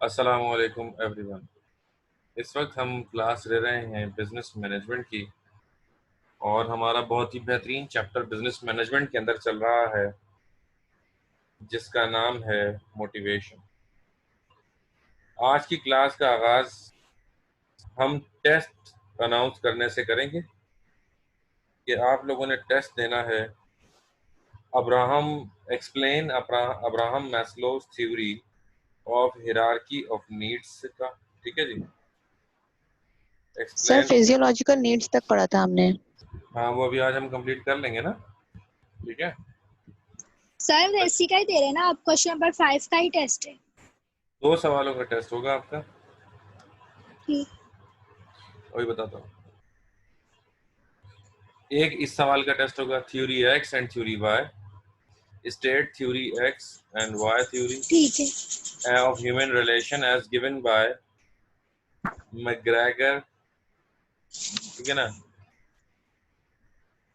अस्सलाम वालेकुम एवरीवन। इस वक्त हम क्लास ले रहे हैं बिजनेस मैनेजमेंट की और हमारा बहुत ही बेहतरीन चैप्टर बिजनेस मैनेजमेंट के अंदर चल रहा है जिसका नाम है मोटिवेशन। आज की क्लास का आगाज हम टेस्ट अनाउंस करने से करेंगे कि आप लोगों ने टेस्ट देना है Abraham Abraham Maslow's theory of hierarchy of needs का। ठीक है जी, सर एक्सप्लेन। फिजियोलॉजिकल नीड्स तक पढ़ा था हमने। हाँ, वो अभी आज हम कंप्लीट कर लेंगे ना। ठीक है, सर वैसी का ही दे रहे हैं ना आप, क्वेश्चन नंबर 5 का ही टेस्ट है। 2 सवालों का टेस्ट होगा आपका, ठीक। वही बताता हूँ। एक इस सवाल का टेस्ट होगा theory X and theory Y, state theory X and Y theory ठीक है। Of human relation as given by McGregor. ठीक है ना,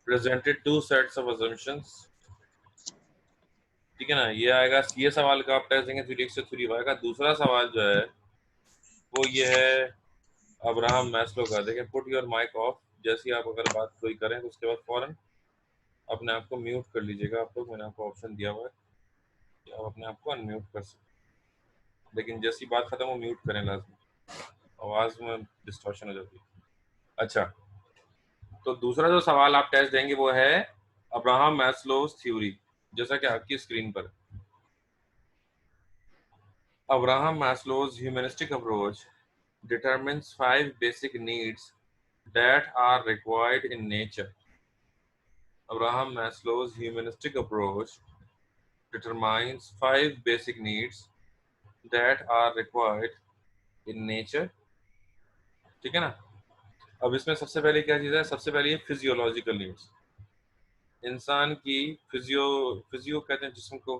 प्रेजेंटेड 2 सेट्स ऑफ assumptions। ठीक है ना, ये आएगा, ये सवाल का आप टेस्ट देंगे थ्योरी एक्स से थ्योरी वाई का। दूसरा सवाल जो है वो ये है अब्राहम मैस्लो का। देखें, पुट योर माइक ऑफ। जैसे ही आप अगर बात कोई करें तो उसके बाद फौरन अपने आप को म्यूट कर लीजिएगा। आप लोग, मैंने आपको ऑप्शन दिया हुआ है कि आप अपने आप को अनम्यूट कर सकते, लेकिन जैसी बात खत्म हो म्यूट करें लाजमी, आवाज में डिस्टॉर्शन हो जाती है। अच्छा, तो दूसरा जो सवाल आप टेस्ट देंगे वो है अब्राहम मैस्लोस थ्योरी, जैसा कि आपकी स्क्रीन पर। Abraham Maslow's humanistic approach determines 5 basic needs that are required in nature. Abraham Maslow's humanistic approach determines 5 basic needs that are required in nature. ठीक है ना। अब इसमें सबसे पहले क्या चीज़ है? सबसे पहले ये फिजियोलॉजिकल नीड्स, इंसान की फिजियो कहते हैं जिस्म को,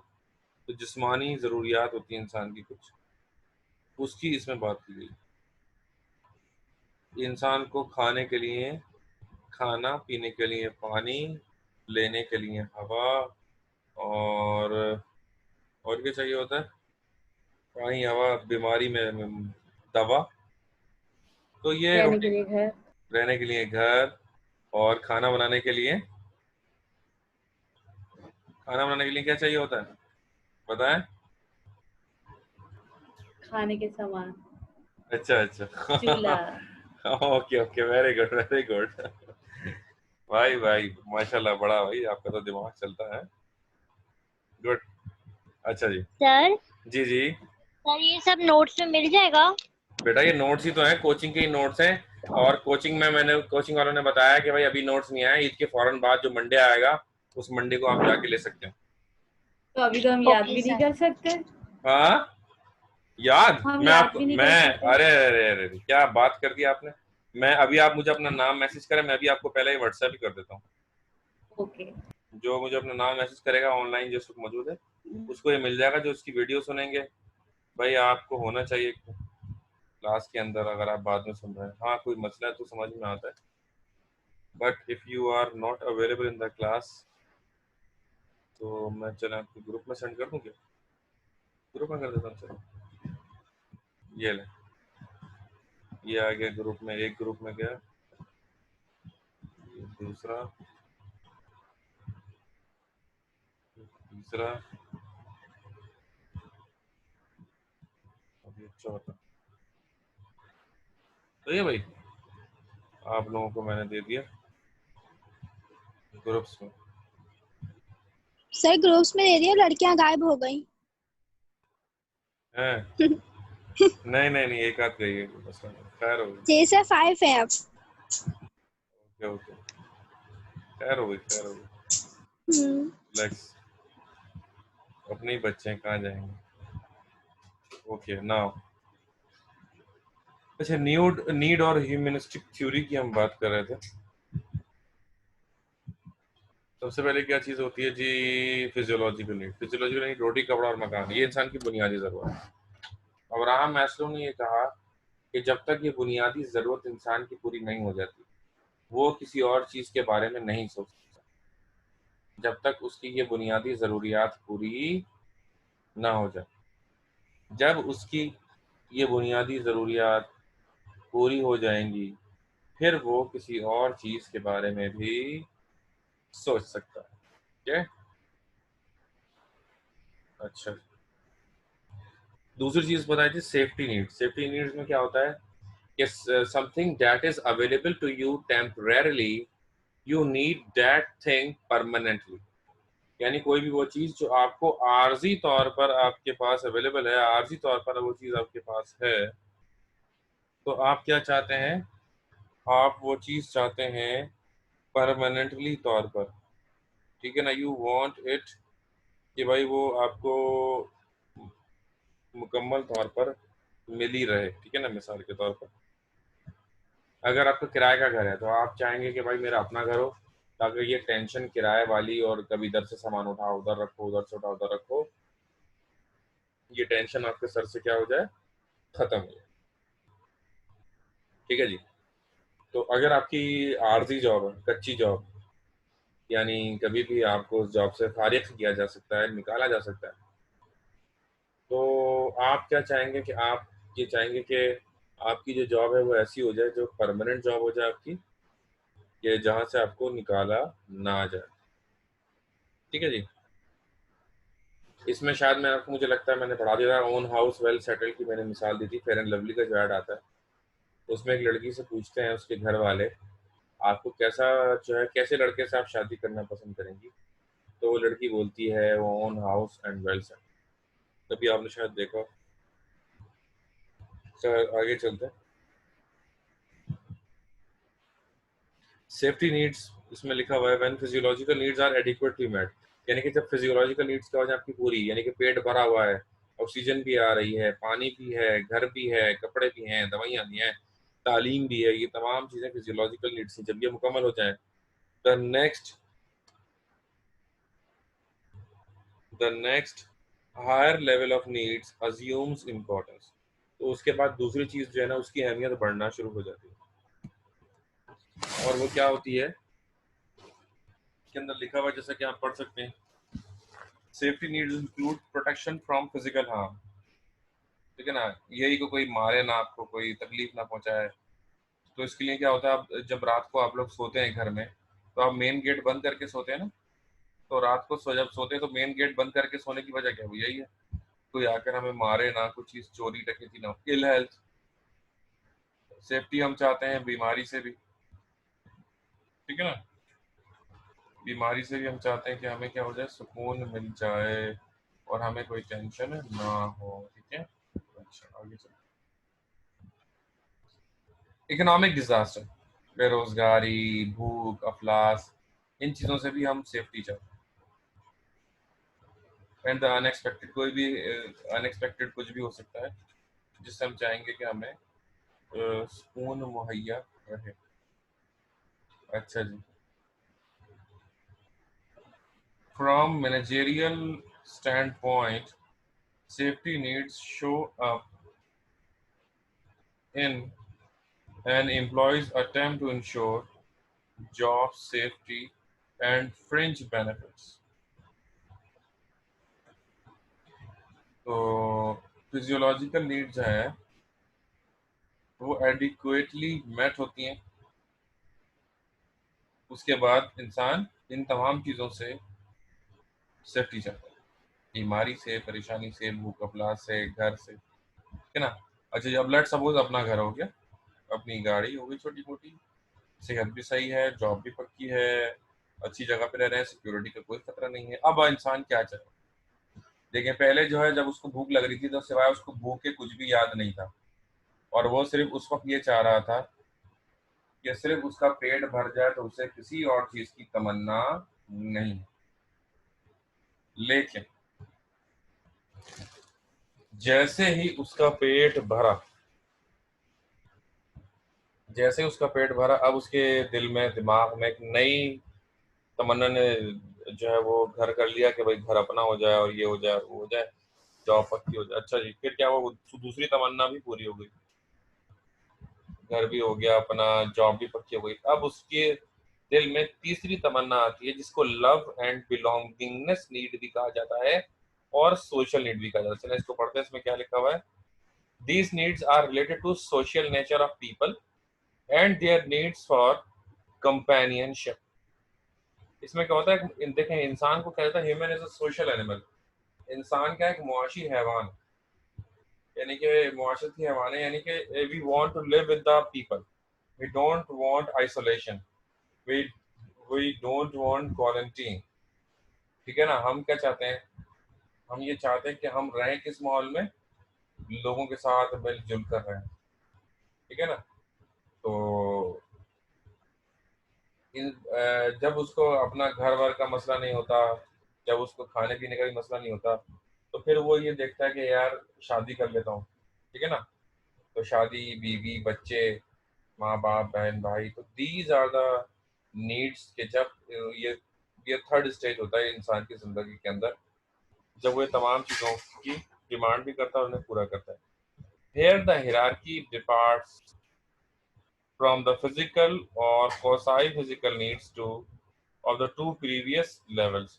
तो जिस्मानी ज़रूरियात होती है इंसान की कुछ, उसकी इसमें बात की गई। इंसान को खाने के लिए खाना, पीने के लिए पानी, लेने के लिए हवा, और क्या चाहिए होता है? पानी, हवा, बीमारी में दवा। तो ये रहने के लिए घर, रहने के लिए घर, और खाना बनाने के लिए क्या चाहिए होता है? बताएं। खाने के सामान, अच्छा अच्छा चूल्हा। Okay okay, very good very good भाई भाई माशाल्लाह, बड़ा भाई आपका तो दिमाग चलता है। गुड। अच्छा जी, सर जी जी सर ये सब नोट्स में मिल जाएगा? बेटा, ये नोट्स ही तो हैं, कोचिंग के ही नोट्स हैं। और कोचिंग वालों ने बताया कि भाई अभी नोट्स नहीं आए, ईद के फौरन बाद जो मंडे आएगा उस मंडे को आप जाके ले सकते हो। तो अभी तो हम याद ओके भी नहीं सर। कर सकते। हाँ, याद हम मैं याद आपको भी नहीं मैं कर सकते। अरे अरे अरे अरे, क्या बात कर दी आपने। मैं अभी, आप मुझे अपना नाम मैसेज करें, मैं भी आपको पहले ही व्हाट्सएप ही कर देता हूँ। ओके। जो मुझे अपना नाम मैसेज करेगा ऑनलाइन जो सब मौजूद है, उसको ये मिल जाएगा। जो उसकी वीडियो सुनेंगे, भाई आपको होना चाहिए क्लास के अंदर, अगर आप बाद में सुन रहे हैं, हाँ कोई मसला है तो समझ में आता है, but if you are not available in the class तो मैं चला आपको ग्रुप में सेंड कर दूं क्या? ग्रुप में कर देता हूँ, चलो ये ले, ये आ गया ग्रुप में। एक ग्रुप में गया, ये दूसरा, तीसरा, अब ये चौथा। तो ये भाई आप लोगों को मैंने दे दिया ग्रुप्स में। सर ग्रुप्स में दे दिया, लड़कियां गायब हो गई। हैं? नहीं नहीं नहीं, एक आध गई है, मसला नहीं, खैर हो गई। 6 से 5 है अब। ओके ओके, खैर हो गई, खैर हो गई। रिलैक्स, अपने ही बच्चे हैं, कहाँ जाएंगे। ओके नाउ, अच्छा, नीड और ह्यूमनिस्टिक थ्योरी की हम बात कर रहे थे। सबसे पहले क्या चीज़ होती है जी? Physiological need. फिजियोलॉजिकल नीड रोटी, कपड़ा और मकान, ये इंसान की बुनियादी ज़रूरत है। अब्राहम मैस्लो ने ये कहा कि जब तक ये बुनियादी ज़रूरत इंसान की पूरी नहीं हो जाती, वो किसी और चीज़ के बारे में नहीं सोच सकता, जब तक उसकी ये बुनियादी ज़रूरियात पूरी ना हो जाए। जब उसकी ये बुनियादी ज़रूरियात पूरी हो जाएंगी, फिर वो किसी और चीज़ के बारे में भी सोच सकता है। ठीक है? अच्छा, दूसरी चीज़ बताई थी सेफ्टी नीड्स। सेफ्टी नीड्स में क्या होता है कि something that is available to you temporarily, you need that thing permanently. यानी कोई भी वो चीज़ जो आपको आर्जी तौर पर आपके पास अवेलेबल है, आर्जी तौर पर वो चीज़ आपके पास है, तो आप क्या चाहते हैं, आप वो चीज़ चाहते हैं परमानेंटली तौर पर। ठीक है ना, यू वांट इट कि भाई वो आपको मुकम्मल तौर पर मिल ही रहे। ठीक है ना, मिसाल के तौर पर अगर आपका किराए का घर है तो आप चाहेंगे कि भाई मेरा अपना घर हो, ताकि ये टेंशन किराए वाली और कभी इधर से सामान उठाओ उधर रखो, उधर से उठाओ उधर रखो, ये टेंशन आपके सर से क्या हो जाए, खत्म हो जाए। ठीक है जी। तो अगर आपकी आर्जी जॉब है, कच्ची जॉब, यानी कभी भी आपको उस जॉब से फारिग किया जा सकता है, निकाला जा सकता है, तो आप क्या चाहेंगे कि आप ये चाहेंगे कि आपकी जो जॉब है वो ऐसी हो जाए जो परमानेंट जॉब हो जाए आपकी, कि जहाँ से आपको निकाला ना जाए। ठीक है जी। इसमें शायद मैं आपको, मुझे लगता है मैंने पढ़ा दिया था, ओन हाउस वेल सेटल्ड की मैंने मिसाल दी थी, फेयर एंड लवली का जो ऐड आता है, तो उसमें एक लड़की से पूछते हैं उसके घर वाले, आपको कैसा जो है, कैसे लड़के से आप शादी करना पसंद करेंगी, तो वो लड़की बोलती है वो own house and well settled. तभी आपने शायद देखा। सर आगे चलते हैं। सेफ्टी नीड्स इसमें लिखा हुआ है when physiological needs are adequately met, यानी कि जब फिजियोलॉजिकल नीड्स क्या हो जाए आपकी पूरी, यानी कि पेट भरा हुआ है, ऑक्सीजन भी आ रही है, पानी भी है, घर भी है, कपड़े भी हैं, दवाइयाँ भी हैं, तालीम भी है, ये तमाम चीज़ें फिजियोलॉजिकल नीड्स हैं। जब ये मुकम्मल हो जाए, the next the next higher level of needs assumes importance, तो उसके बाद दूसरी चीज़ जो है ना उसकी अहमियत बढ़ना शुरू हो जाती है। और वो क्या होती है, के अंदर लिखा हुआ है, जैसा कि आप पढ़ सकते हैं, safety needs include protection from physical harm. ठीक है ना, यही को कोई मारे ना, आपको कोई तकलीफ ना पहुंचाए। तो इसके लिए क्या होता है, आप जब रात को आप लोग सोते हैं घर में, तो आप मेन गेट बंद करके सोते हैं ना, तो रात को जब सोते हैं तो मेन गेट बंद करके सोने की वजह क्या है, वो यही है, कोई आकर हमें मारे ना, कुछ चीज चोरी डकैती ना हो, इल हेल्थ। सेफ्टी हम चाहते हैं बीमारी से भी। ठीक है ना, बीमारी से भी हम चाहते हैं कि हमें क्या हो जाए, सुकून मिल जाए और हमें कोई टेंशन ना हो। ठीक है। अच्छा आगे चलो। इकोनॉमिक डिजास्टर, बेरोजगारी, भूख, अफलास, इन चीज़ों से भी हम सेफ्टी चाहते हैं। एंड द अनएक्सपेक्टेड, कोई भी अनएक्सपेक्टेड कुछ भी हो सकता है जिससे हम चाहेंगे कि हमें सुकून मुहैया रहे। अच्छा जी। From managerial standpoint, safety needs show up in an employee's attempt to ensure job safety and fringe benefits. तो फिजियोलॉजिकल नीड्स हैं वो एडिक्वेटली मेट होती हैं, उसके बाद इंसान इन तमाम चीज़ों से सेफ्टी चाहता है, बीमारी से, परेशानी से, भूख अफलास से, घर से। ठीक है ना। अच्छा जब लेट सपोज अपना घर हो गया, अपनी गाड़ी हो गई छोटी मोटी, सेहत भी सही है, जॉब भी पक्की है, अच्छी जगह पे रह रहे हैं, सिक्योरिटी का कोई खतरा नहीं है, अब इंसान क्या चाहे। देखिए पहले जो है जब उसको भूख लग रही थी तो सिवाय उसको भूख के कुछ भी याद नहीं था, और वो सिर्फ उस वक्त ये चाह रहा था कि सिर्फ उसका पेट भर जाए, तो उसे किसी और चीज की तमन्ना नहीं। लेकिन जैसे ही उसका पेट भरा, जैसे उसका पेट भरा, अब उसके दिल में, दिमाग में एक नई तमन्ना ने जो है वो घर कर लिया कि भाई घर अपना हो जाए और ये हो जाए वो हो जाए, जॉब पक्की हो जाए। अच्छा जी, फिर क्या, वो दूसरी तमन्ना भी पूरी हो गई, घर भी हो गया अपना, जॉब भी पक्की हो गई। अब उसके दिल में तीसरी तमन्ना आती है जिसको लव एंड बिलोंगिंगनेस नीड भी कहा जाता है और सोशल नीड भी कहा जाता है। चलिए इसको पढ़ते हैं, इसमें क्या लिखा हुआ है। These needs are related to social nature of people and their needs for companionship. इसमें क्या होता है, देखें, इंसान को क्या होता है, human is a social animal. इंसान क्या है, एक मुआशी हैवान, यानी कि मुआशरती हैवान है, यानी कि we want to live with the people, we don't want isolation, we we don't want quarantine. ठीक है ना, हम क्या चाहते हैं, हम ये चाहते हैं कि हम रहें किस माहौल में, लोगों के साथ मिलजुल कर रहें। ठीक है ना, तो जब उसको अपना घर वर का मसला नहीं होता, जब उसको खाने पीने का भी मसला नहीं होता, तो फिर वो ये देखता है कि यार शादी कर लेता हूँ। ठीक है ना, तो शादी, बीवी, बच्चे, माँ बाप, बहन भाई, तो दीज आर द नीड्स के जब ये थर्ड स्टेज होता है इंसान की जिंदगी के अंदर, जब वो ये तमाम चीज़ों की डिमांड भी करता है और उन्हें पूरा करता है। Here the hierarchy departs from the physical or quasi-physical needs to of the two previous levels.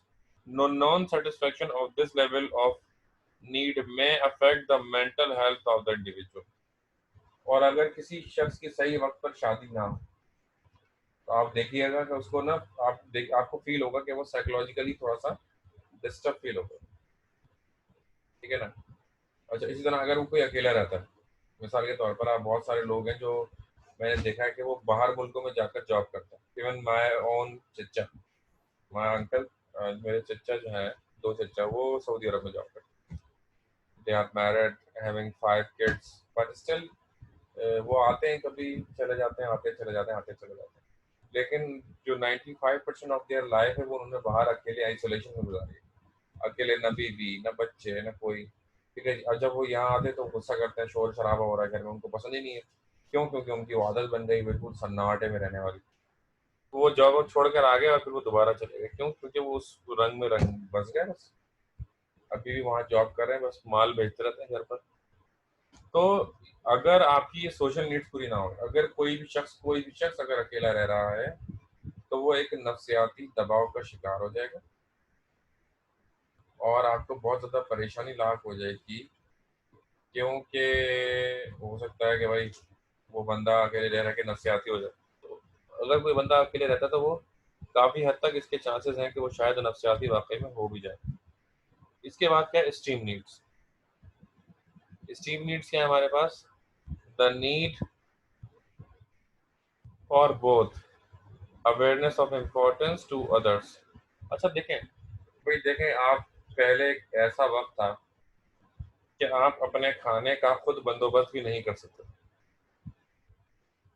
No non-satisfaction of this level of need may affect the mental health of the individual. और अगर किसी शख्स की सही वक्त पर शादी ना हो, तो आप देखिएगा कि उसको ना, आपको फील होगा कि वो साइकोलॉजिकली थोड़ा सा डिस्टर्ब फील होगा। ठीक है ना। अच्छा, इसी तरह अगर वो कोई अकेला रहता है, मिसाल के तौर पर, आप बहुत सारे लोग हैं जो मैंने देखा है कि वो बाहर मुल्कों में जाकर जॉब करते हैं। इवन माय ओन चचा, माय अंकल, मेरे चचा जो हैं, दो चचा, वो सऊदी अरब में जॉब करते हैं। They are married, having 5 kids, but still वो आते हैं, कभी चले जाते हैं, आते चले जाते हैं, आते चले जाते हैं। लेकिन जो 95% ऑफ देयर लाइफ है वो उन्होंने बाहर अकेले आइसोलेशन में गुजारी है। अकेले, न बीवी, न बच्चे, न कोई। ठीक है, और जब वो यहाँ आते तो गुस्सा करते हैं, शोर शराबा हो रहा है घर में, उनको पसंद ही नहीं है। क्यों? क्योंकि उनकी वो आदत बन गई बिल्कुल सन्नाटे में रहने वाली। तो वो जॉब छोड़कर आ गए और फिर वो दोबारा चले गए। क्यों? क्योंकि वो उस रंग में रंग बस गए बस। अभी भी वहाँ जॉब कर रहे हैं, बस माल भेजते रहते हैं घर पर। तो अगर आपकी ये सोशल नीड्स पूरी ना हो, अगर कोई भी शख्स अगर अकेला रह रहा है, तो वो एक नफ्सियाती दबाव का शिकार हो जाएगा और आपको बहुत ज़्यादा परेशानी लाक हो जाएगी। क्योंकि हो सकता है कि भाई वो बंदा अकेले रह रह के नफ्सियाती हो जाए। तो अगर कोई बंदा अकेले रहता है तो वो काफ़ी हद तक इसके चांसेस हैं कि वो शायद नफ्सियाती वाकई में हो भी जाए। इसके बाद क्या है, स्टीम नीड्स। स्टीम नीड्स क्या है हमारे पास? The need for both awareness of importance to others. अच्छा देखें भाई, देखें आप, पहले एक ऐसा वक्त था कि आप अपने खाने का खुद बंदोबस्त भी नहीं कर सकते।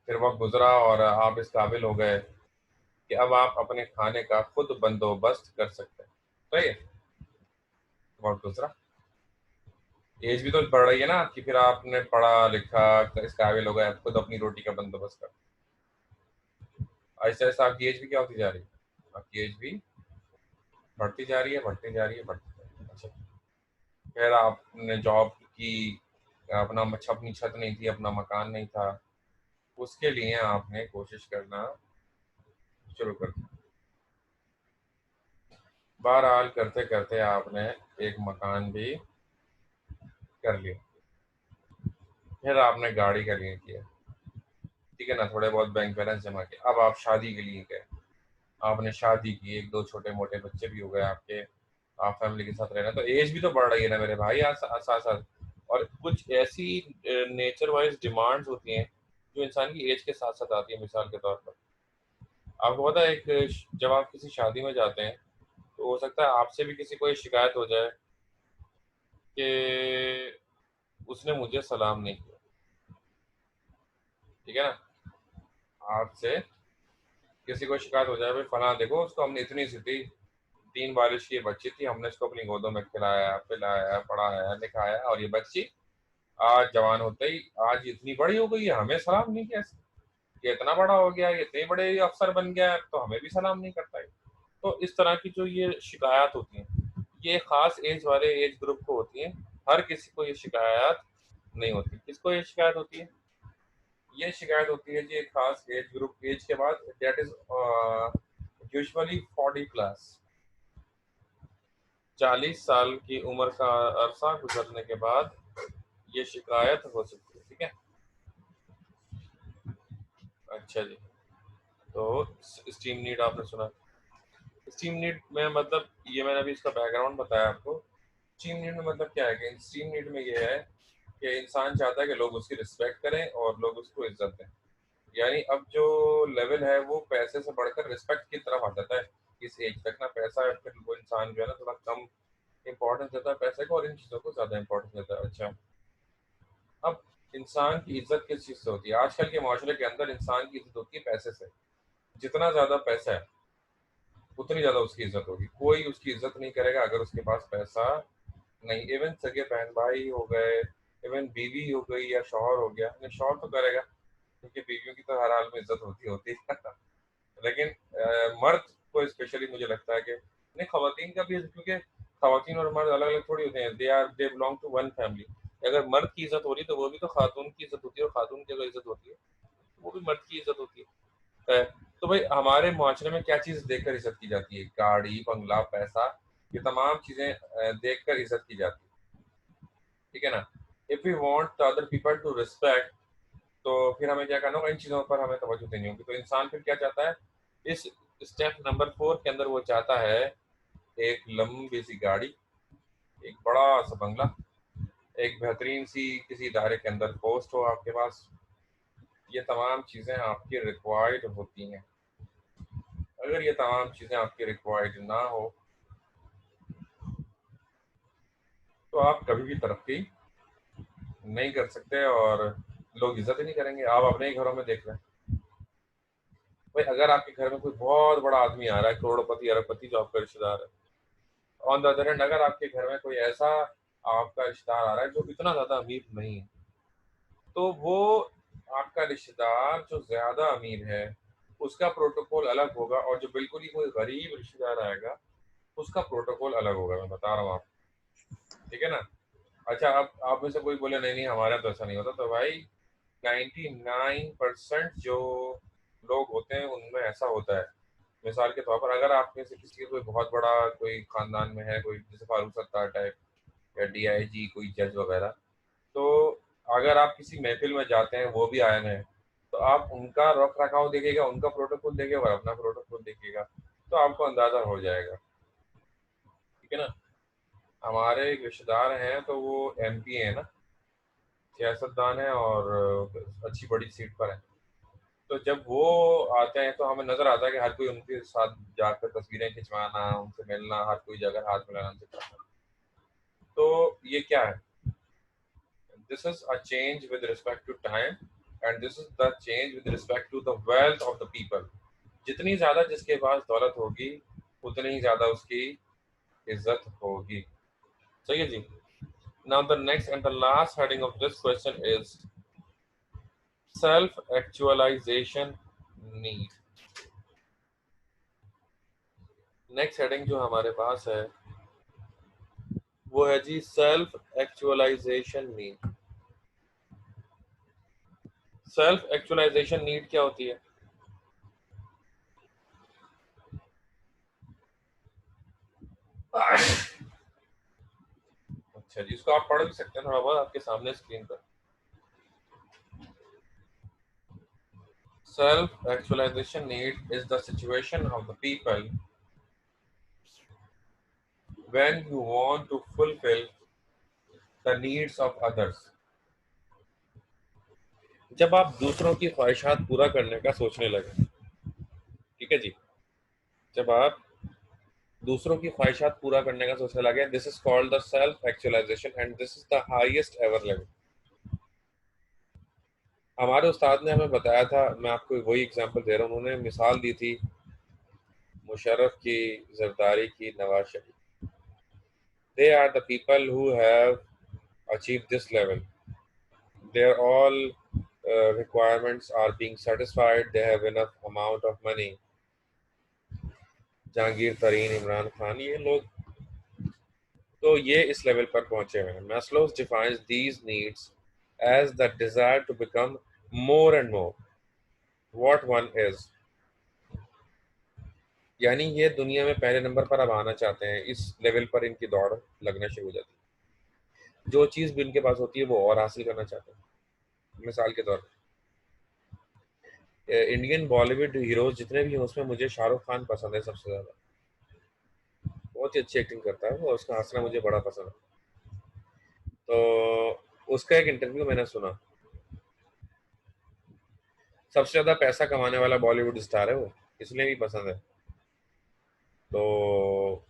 फिर वक्त गुजरा और आप इस काबिल हो गए कि अब आप अपने खाने का खुद बंदोबस्त कर सकते हैं। सही है, वक्त गुजरा, एज भी तो बढ़ रही है ना कि फिर आपने पढ़ा लिखा, इस काबिल हो गए, खुद अपनी रोटी का बंदोबस्त कर। ऐसा ऐसा आपकी एज भी क्या होती जा रही है? आपकी एज भी बढ़ती जा रही है, बढ़ती जा रही है, बढ़ती जा रही है। अच्छा, फिर आपने जॉब की, अपनी छत नहीं थी, अपना मकान नहीं था, उसके लिए आपने कोशिश करना शुरू कर दी। बहरहाल करते करते आपने एक मकान भी कर लिया, फिर आपने गाड़ी का लिए किया। ठीक है ना, थोड़े बहुत बैंक बैलेंस जमा किया। अब आप शादी के लिए गए, आपने शादी की, एक दो छोटे मोटे बच्चे भी हो गए आपके, आप फैमिली के साथ रहना, तो एज भी तो बढ़ रही है ना मेरे भाई साथ साथ। और कुछ ऐसी नेचर वाइज डिमांड्स होती हैं जो इंसान की एज के साथ साथ आती है। मिसाल के तौर पर आपको पता है, जब आप किसी शादी में जाते हैं तो हो सकता है आपसे भी किसी को ये शिकायत हो जाए कि उसने मुझे सलाम नहीं किया। ठीक है ना, आपसे किसी को शिकायत हो जाए, भाई फला देखो, उसको हमने इतनी सी थी, 3 बारिश की बच्ची थी, हमने इसको अपनी गोदों में खिलाया, पिलाया, पढ़ाया, लिखाया, और ये बच्ची आज जवान होते ही आज इतनी बड़ी हो गई है, हमें सलाम नहीं किया। ये इतना बड़ा हो गया, ये इतने बड़े अफसर बन गया, तो हमें भी सलाम नहीं करता है। तो इस तरह की जो ये शिकायत होती हैं, ये खास एज वाले एज ग्रुप को होती हैं। हर किसी को ये शिकायत नहीं होती। किसको ये शिकायत होती है? ये शिकायत होती है जी एक खास एज ग्रुप, एज के बाद, दैट इज यूजुअली 40 प्लस। 40 साल की उम्र का अरसा गुजरने के बाद ये शिकायत हो सकती है, ठीक है। अच्छा जी, तो स्टीम नीड आपने सुना। स्टीम नीड में मतलब ये मैंने अभी इसका बैकग्राउंड बताया आपको। स्टीम नीड में मतलब क्या है कि स्टीम नीड में ये है कि इंसान चाहता है कि लोग उसकी रिस्पेक्ट करें और लोग उसको इज्जत दें। यानी अब जो लेवल है वो पैसे से बढ़कर रिस्पेक्ट की तरफ आ जाता है। इस एज तक ना पैसा, फिर वो इंसान जो है ना थोड़ा कम इम्पोर्टेंस देता है पैसे को और इन चीज़ों को ज़्यादा इम्पोर्टेंस देता है। अच्छा, अब इंसान की इज्जत किस चीज़ से होती है? आजकल के माशरे के अंदर इंसान की इज्जत होती है पैसे से। जितना ज़्यादा पैसा है उतनी ज़्यादा उसकी इज्जत होगी। कोई उसकी इज्जत नहीं करेगा अगर उसके पास पैसा नहीं। इवन सगे बहन भाई हो गए, इवन बीवी हो गई या शौहर हो गया, नहीं शौहर तो करेगा क्योंकि बीवियों की तो हर हाल में इज्जत होती है लेकिन मर्द को स्पेशली मुझे लगता है कि नहीं, खवातीन का भी है, क्योंकि खवातीन और मर्द अलग अलग थोड़ी होते हैं। They belong to one family. अगर मर्द की इज्जत हो रही तो वो भी तो खातून की इज्जत होती है, और खातून की अगर इज्जत होती है वो भी मर्द की इज्जत होती है। तो भाई हमारे मुआशरे में क्या चीज़ देखकर इज्जत की जाती है? गाड़ी, बंगला, पैसा, ये तमाम चीज़ें देखकर इज्जत की जाती है, ठीक है ना। If we want other people to respect, तो फिर हमें क्या करना होगा? इन चीज़ों पर हमें तवज्जो देनी होगी। तो इंसान फिर क्या चाहता है? इस स्टेप नंबर 4 के अंदर वो चाहता है एक लंबी सी गाड़ी, एक बड़ा सा बंगला, एक बेहतरीन सी किसी इदारे के अंदर पोस्ट हो आपके पास। ये तमाम चीज़ें आपकी रिक्वायर्ड होती हैं। अगर ये तमाम चीज़ें आपकी रिक्वायर्ड ना हो तो आप कभी भी तरक्की नहीं कर सकते और लोग इज्जत ही नहीं करेंगे। आप अपने ही घरों में देख रहे हैं भाई, अगर आपके घर में कोई बहुत बड़ा आदमी आ रहा है, करोड़पति अरबपति जो आपका रिश्तेदार है, ऑन द अदर हैंड अगर आपके घर में कोई ऐसा आपका रिश्तेदार आ रहा है जो इतना ज़्यादा अमीर नहीं है, तो वो आपका रिश्तेदार जो ज़्यादा अमीर है उसका प्रोटोकॉल अलग होगा, और जो बिल्कुल ही कोई गरीब रिश्तेदार आएगा उसका प्रोटोकॉल अलग होगा। मैं बता रहा हूँ आपको, ठीक है ना। अच्छा, अब आप में से कोई बोले नहीं नहीं हमारे यहाँ तो ऐसा नहीं होता, तो भाई 99% जो लोग होते हैं उनमें ऐसा होता है। मिसाल के तौर पर अगर आप में से किसी का कोई बहुत बड़ा कोई खानदान में है, कोई जैसे फारूक सत्तार टाइप या डीआईजी, कोई जज वगैरह, तो अगर आप किसी महफिल में जाते हैं, वो भी आए हैं, तो आप उनका रख रखाव देखिएगा, उनका प्रोटोकॉल देखिएगा और अपना प्रोटोकॉल देखिएगा, तो आपको अंदाजा हो जाएगा, ठीक है ना। हमारे एक रिश्तेदार हैं तो वो एमपी है ना, सियासतदान है और अच्छी बड़ी सीट पर है। तो जब वो आते हैं तो हमें नजर आता है कि हर कोई उनके साथ जाकर तस्वीरें खिंचवाना, उनसे मिलना, हर कोई जगह हाथ मिलाना उनसे करना। तो ये क्या है? This is a change with respect to time, and this is the change with respect to the wealth of the people. जितनी ज्यादा जिसके पास दौलत होगी उतनी ही ज्यादा उसकी इज्जत होगी। सही है जी। Now the next and the last heading of this question is self actualisation need. Next heading जो हमारे पास है वो है जी self actualisation need. Self actualisation need क्या होती है? अच्छा जी, इसको आप पढ़ भी सकते हैं थोड़ा बहुत आपके सामने स्क्रीन पर। Self actualisation need is the situation of the people when you want to fulfill the needs of others। जब आप दूसरों की ख्वाहिशात पूरा करने का सोचने लगे, ठीक है जी, जब आप दूसरों की ख्वाहिशात पूरा करने का सोचने लगे, this is called the self actualisation and this is the highest ever level. हमारे उस्ताद ने हमें बताया था, मैं आपको वही एग्जांपल दे रहा हूँ, उन्होंने मिसाल दी थी मुशर्रफ की, जरदारी की, Nawaz Sharif. They are the people who have achieve this level. Their all requirements are being satisfied. They have enough amount of money। Jahangir तरीन, इमरान खान, ये लोग तो ये इस लेवल पर पहुंचे हुए हैं। Maslow defines these needs as the desire to become more and more what one is। यानी ये दुनिया में पहले नंबर पर अब आना चाहते हैं, इस लेवल पर इनकी दौड़ लगना शुरू हो जाती जो चीज़ भी उनके पास होती है वो और हासिल करना चाहते हैं। मिसाल के तौर पर इंडियन बॉलीवुड हीरोज जितने भी हैं उसमें मुझे शाहरुख खान पसंद है सबसे ज़्यादा। बहुत ही अच्छी एक्टिंग करता है वो और उसका हंसना मुझे बड़ा पसंद है। तो उसका एक इंटरव्यू मैंने सुना। सबसे ज़्यादा पैसा कमाने वाला बॉलीवुड स्टार है वो, इसलिए भी पसंद है। तो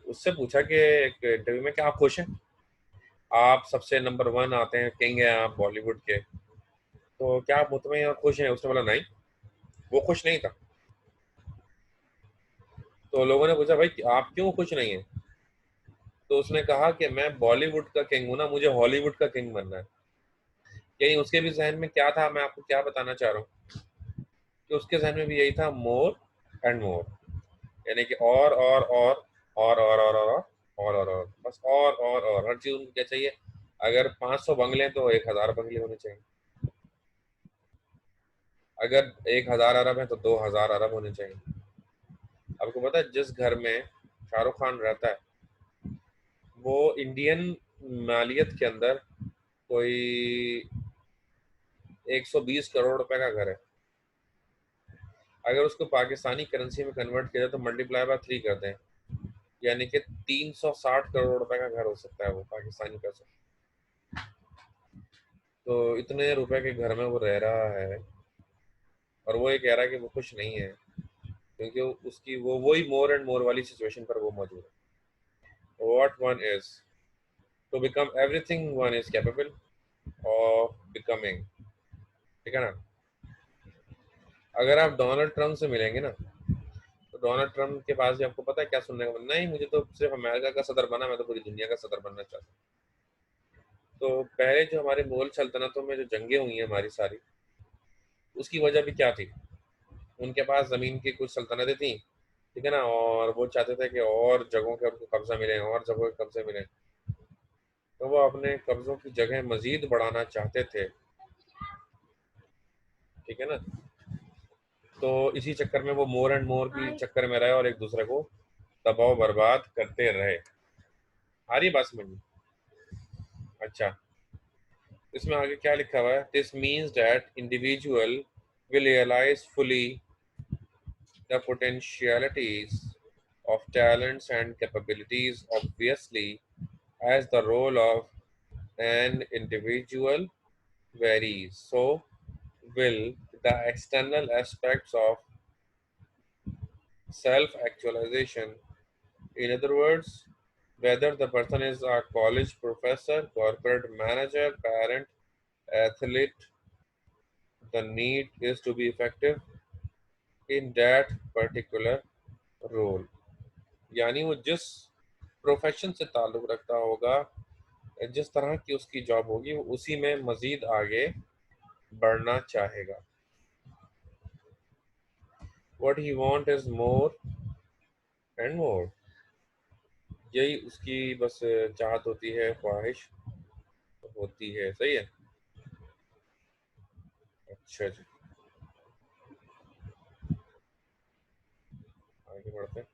उससे पूछा कि एक इंटरव्यू में, क्या आप खुश हैं? आप सबसे नंबर 1 आते हैं, किंग हैं आप बॉलीवुड के, तो क्या आप मुतमईन और खुश हैं? उसने बोला नहीं, वो खुश नहीं था। तो लोगों ने पूछा भाई आप क्यों खुश नहीं हैं? तो उसने कहा कि मैं बॉलीवुड का किंग हूं ना, मुझे हॉलीवुड का किंग बनना है। यानी उसके भी जहन में क्या था, मैं आपको क्या बताना चाह रहा हूँ कि उसके जहन में भी यही था, मोर एंड मोर, यानी कि और बस और हर चीज उनको क्या चाहिए। अगर 500 बंगले हैं तो 1000 बंगले होने चाहिए। अगर 1000 अरब है तो 2000 अरब होने चाहिए। आपको पता है जिस घर में शाहरुख खान रहता है वो इंडियन मालियत के अंदर कोई 120 करोड़ रुपए का घर है। अगर उसको पाकिस्तानी करेंसी में कन्वर्ट किया जाए तो मल्टीप्लाई बाय 3 करते हैं, यानी कि 360 करोड़ रुपए का घर हो सकता है वो पाकिस्तानी पैसे। तो इतने रुपए के घर में वो रह रहा है और वो ये कह रहा है कि वो खुश नहीं है, क्योंकि उसकी वो वही मोर एंड मोर वाली सिचुएशन पर वो मौजूद है। What one is to become everything one is capable of becoming, ठीक है ना। अगर आप डोनाल्ड ट्रम्प से मिलेंगे ना तो डोनाल्ड ट्रम्प के पास भी आपको पता है क्या सुनने को नहीं, मुझे तो सिर्फ अमेरिका का सदर बना, मैं तो पूरी दुनिया का सदर बनना चाहता हूँ। तो पहले जो हमारे मुगल सल्तनतों में जो जंगें हुई हैं हमारी सारी, उसकी वजह भी क्या थी? उनके पास ज़मीन की कुछ सल्तनतें थी, ठीक है ना, और वो चाहते थे कि और जगहों के उनको कब्जा मिले, और जगहों के कब्जे मिले। तो वो अपने कब्जों की जगह मजीद बढ़ाना चाहते थे, ठीक है ना। तो इसी चक्कर में वो मोर एंड मोर की चक्कर में रहे और एक दूसरे को तबाह बर्बाद करते रहे। आ रही बात समझ में? अच्छा, इसमें आगे क्या लिखा हुआ है? This means that individual will realise fully the potentialities of talents and capabilities, obviously, as the role of an individual varies, so will the external aspects of self actualization. In other words, whether the person is a college professor, corporate manager, parent, athlete, the need is to be effective in that particular role. यानी वो जिस profession से ताल्लुक़ रखता होगा, जिस तरह की उसकी जॉब होगी, वो उसी में मज़ीद आगे बढ़ना चाहेगा। What he want is more and more, यही उसकी बस चाहत होती है, ख्वाहिश होती है। सही है। अच्छा जी, आगे बढ़ते हैं।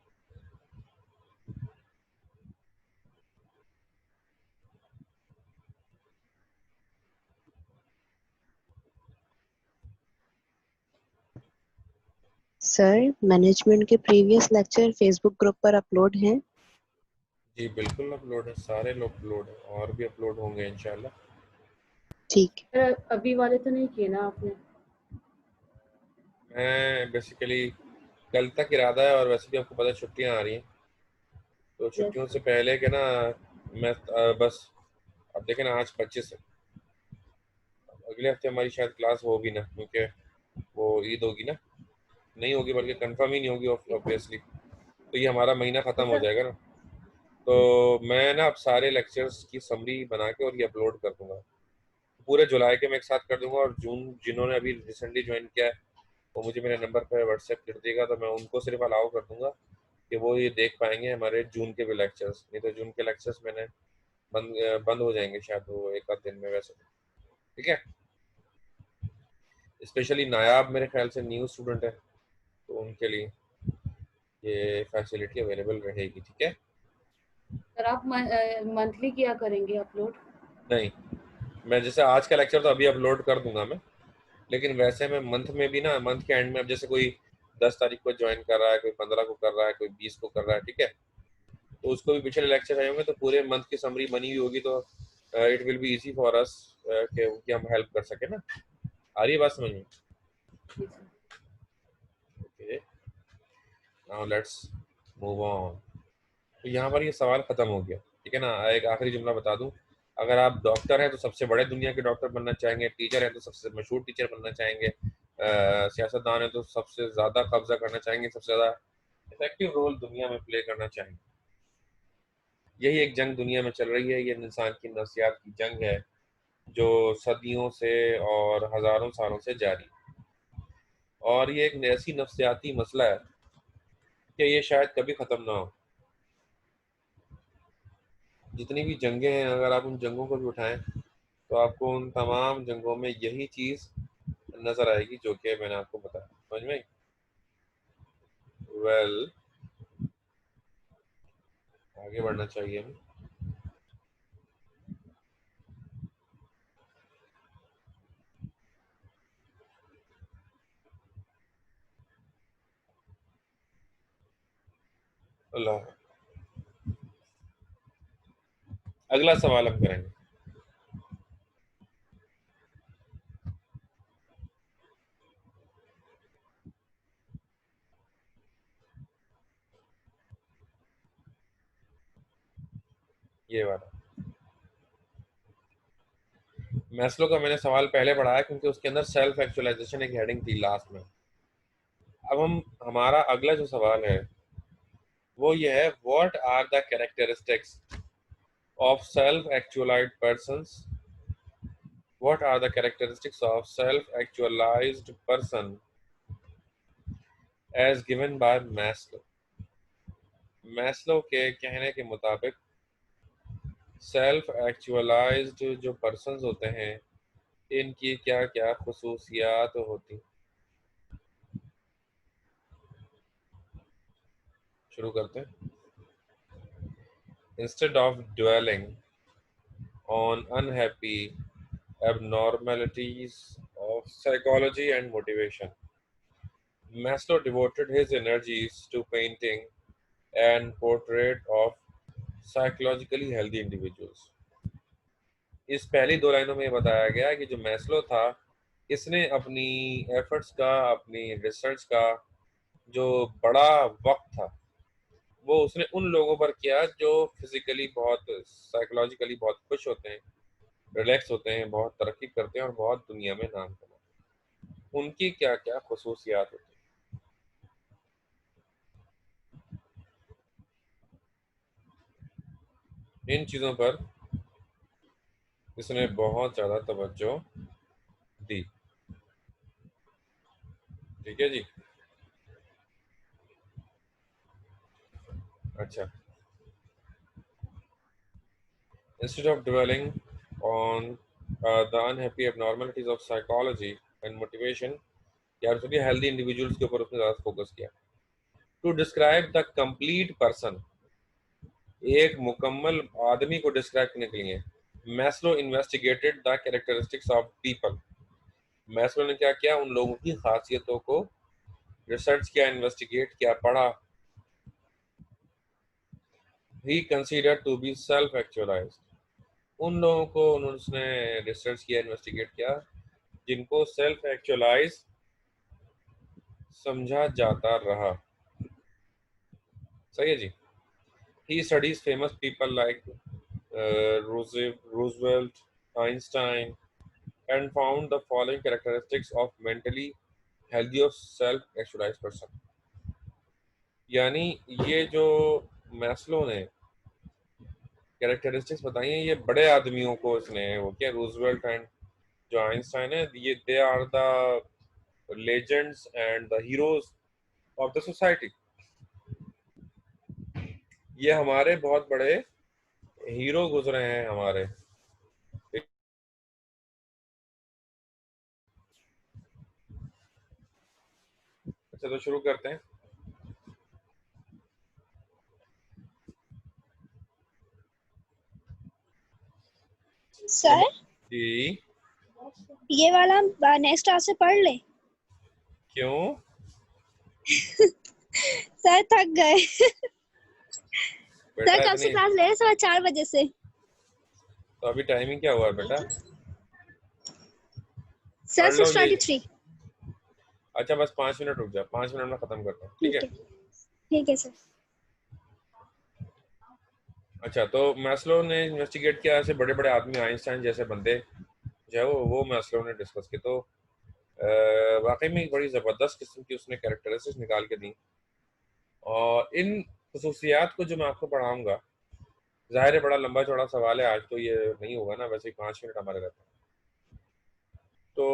सर, मैनेजमेंट के प्रीवियस लेक्चर फेसबुक ग्रुप पर अपलोड हैं। जी बिल्कुल अपलोड है, सारे लोग अपलोड है और भी अपलोड होंगे इंशाल्लाह। ठीक है। पर अभी वाले तो नहीं किए ना आपने? मैं बेसिकली कल तक इरादा है, और वैसे भी आपको पता है छुट्टियां आ रही हैं, तो यस। छुट्टियों से पहले के ना मैं बस, अब देखें ना आज 25 है, अगले हफ्ते हमारी शायद क्लास होगी ना, क्योंकि वो ईद होगी ना, नहीं होगी बल्कि कंफर्म ही नहीं होगी ऑब्वियसली। तो ये हमारा महीना तो ख़त्म हो सर जाएगा ना। तो मैं ना अब सारे लेक्चर्स की समरी बना के और ये अपलोड कर दूंगा, पूरे जुलाई के मैं एक साथ कर दूंगा। और जून जिन्होंने अभी रिसेंटली ज्वाइन किया है वो मुझे मेरे नंबर पर व्हाट्सएप कर देगा, तो मैं उनको सिर्फ अलाउ कर दूंगा कि वो ये देख पाएंगे हमारे जून के भी लेक्चर्स। नहीं तो जून के लेक्चर्स मैंने बंद हो जाएंगे शायद वो एक आध दिन में वैसे, ठीक है। स्पेशली नायाब मेरे ख्याल से न्यू स्टूडेंट है, तो उनके लिए ये फैसिलिटी अवेलेबल रहेगी, ठीक है। सर आप मंथली किया करेंगे अपलोड? नहीं, मैं जैसे आज का लेक्चर तो अभी अपलोड कर दूंगा मैं, लेकिन वैसे मैं मंथ में भी ना, मंथ के एंड में, अब जैसे कोई 10 तारीख को ज्वाइन कर रहा है, कोई 15 को कर रहा है, कोई 20 को कर रहा है, ठीक है, तो उसको भी पिछले लेक्चर आए होंगे तो पूरे मंथ की समरी बनी हुई होगी, तो it will be easy for us कि हम हेल्प कर सके ना। आ रही है बात समझ में? जी sir. Okay, now let's move on. तो यहाँ पर ये सवाल खत्म हो गया, ठीक है ना। एक आखिरी जुमला बता दूं, अगर आप डॉक्टर हैं तो सबसे बड़े दुनिया के डॉक्टर बनना चाहेंगे, टीचर हैं तो सबसे मशहूर टीचर बनना चाहेंगे, सियासतदान है तो सबसे ज़्यादा कब्जा करना चाहेंगे, सबसे ज़्यादा इफेक्टिव रोल दुनिया में प्ले करना चाहेंगे। यही एक जंग दुनिया में चल रही है, ये इंसान की नफ्सियात की जंग है जो सदियों से और हज़ारों सालों से जारी है। और ये एक ऐसी नफ्सियाती मसला है कि ये शायद कभी ख़त्म ना हो। जितनी भी जंगें हैं, अगर आप उन जंगों को भी उठाएं तो आपको उन तमाम जंगों में यही चीज़ नज़र आएगी जो कि मैंने आपको बताया। समझ में? वेल, आगे बढ़ना चाहिए हमें। अल्लाह, अगला सवाल हम करेंगे। ये वाला मैस्लो का मैंने सवाल पहले पढ़ाया क्योंकि उसके अंदर सेल्फ एक्चुअलाइजेशन एक हेडिंग थी लास्ट में। अब हमारा अगला जो सवाल है वो ये है, what are the characteristics of self actualized persons, what are the characteristics of self actualized person as given by Maslow. Maslow के कहने के मुताबिक सेल्फ एक्चुअलाइज्ड जो पर्सन्स होते हैं इनकी क्या क्या खुसूसियात होती। शुरू करते हैं। Instead of dwelling on unhappy abnormalities of psychology and motivation, Maslow devoted his energies to painting an portrait of psychologically healthy individuals. इस पहली दो लाइनों में ये बताया गया कि जो मैस्लो था इसने अपनी एफर्ट्स का, अपनी रिसर्च का जो बड़ा वक्त था वो उसने उन लोगों पर किया जो फिजिकली बहुत, साइकोलॉजिकली बहुत खुश होते हैं, रिलैक्स होते हैं, बहुत तरक्की करते हैं और बहुत दुनिया में नाम कमाते हैं। उनकी क्या क्या खसूसियात होती हैं, इन चीज़ों पर इसने बहुत ज़्यादा तवज्जो दी। ठीक है जी। अच्छा, instead of dwelling on the unhappy abnormalities of psychology and motivation, यार उसने हेल्दी इंडिविजुअल्स के ऊपर उसने ज़्यादा फोकस किया। To describe the complete person, एक मुकम्मल आदमी को डिस्क्राइब करने के लिए Maslow investigated the characteristics of people. Maslow ने क्या किया, उन लोगों की खासियतों को रिसर्च किया, इन्वेस्टिगेट किया, पढ़ा। ही कंसीडर्ड टू बी सेल्फ एक्चुअलाइज्ड, उन लोगों को उन्होंने रिसर्च किया, इन्वेस्टिगेट किया जिनको सेल्फ एक्चुअलाइज समझा जाता रहा। सही है जी। He studies famous people like Roosevelt, Einstein and found the following characteristics of mentally healthy और सेल्फ एक्चुअलाइज्ड पर्सन। यानी ये जो मैस्लो ने कैरेक्टरिस्टिक्स बताई हैं ये बड़े आदमियों को इसने वो क्या, रूजवेल्ट एंड जो आइंस्टाइन है, ये they are the legends and the heroes of the society. ये हमारे बहुत बड़े हीरो गुजरे हैं हमारे। अच्छा, तो शुरू करते हैं। सर जी ये वाला नेक्स्ट क्लास से पढ़ ले। क्यों? सर थक गए। बेटा सर कब से इतनी क्लास ले रहे हैं? सुबह 4 बजे से। तो अभी टाइमिंग क्या हुआ है बेटा? सर पढ़ लो ये। 6:23। अच्छा बस 5 मिनट रुक जा, 5 मिनट में खत्म करता हूँ, ठीक है? ठीक है सर। अच्छा तो मैस्लो ने इन्वेस्टिगेट किया, ऐसे बड़े बड़े आदमी आइंस्टाइन जैसे बंदे जो है वो मैस्लो ने डिस्कस किए। तो वाकई में एक बड़ी ज़बरदस्त किस्म की उसने कैरेक्टरिस्टिक्स निकाल के दी, और इन खसूसियात को जो मैं आपको पढ़ाऊंगा, ज़ाहिर है बड़ा लंबा चौड़ा सवाल है, आज तो ये नहीं होगा ना, वैसे ही 5 मिनट हमारे रहते हैं। तो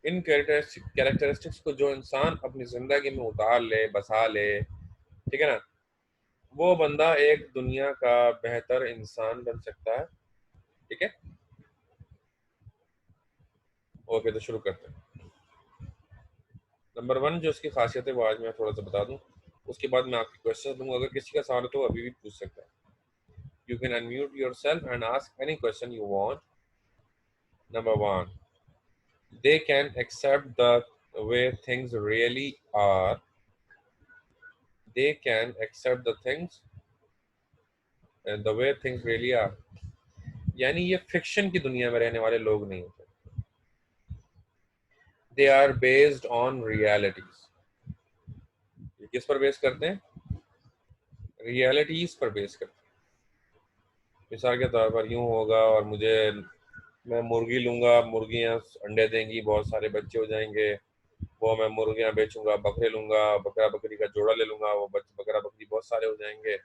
इन कैरेक्टरिस्टिक्स को जो इंसान अपनी ज़िंदगी में उतार ले, बसा ले, ठीक है ना, वो बंदा एक दुनिया का बेहतर इंसान बन सकता है। ठीक है, ओके तो शुरू करते हैं। नंबर 1 जो उसकी खासियत है वो आज मैं थोड़ा सा बता दूं, उसके बाद मैं आपके क्वेश्चन दूंगा। अगर किसी का सवाल हो तो अभी भी पूछ सकता है। You can unmute yourself and ask any question you want. Number 1, they can accept the way things really are. They can accept the things and the way things really are. यानी ये फिक्शन की दुनिया में रहने वाले लोग नहीं होते। They are based on realities. ये किस पर बेस करते हैं? रियलिटीज पर बेस करते हैं। मिसाल के तौर पर यूं होगा और मैं मुर्गी लूंगा, मुर्गियां अंडे देंगी, बहुत सारे बच्चे हो जाएंगे, वो मैं मुर्गियां बेचूंगा। बकरे लूंगा, बकरा बकरी का जोड़ा ले लूंगा, वो बकरा बकरी बहुत सारे हो जाएंगे।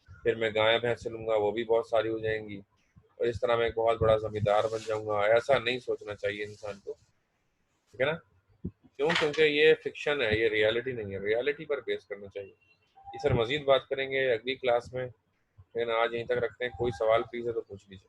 फिर मैं गाय भैंस लूंगा, वो भी बहुत सारी हो जाएंगी, और इस तरह मैं एक बहुत बड़ा जमींदार बन जाऊंगा। ऐसा नहीं सोचना चाहिए इंसान को, ठीक है ना? क्यों? क्योंकि ये फिक्शन है, ये रियलिटी नहीं है। रियलिटी पर बेस करना चाहिए। इस पर मजीद बात करेंगे अगली क्लास में, लेकिन आज यहीं तक रखते हैं। कोई सवाल प्लीज है तो पूछ लीजिए।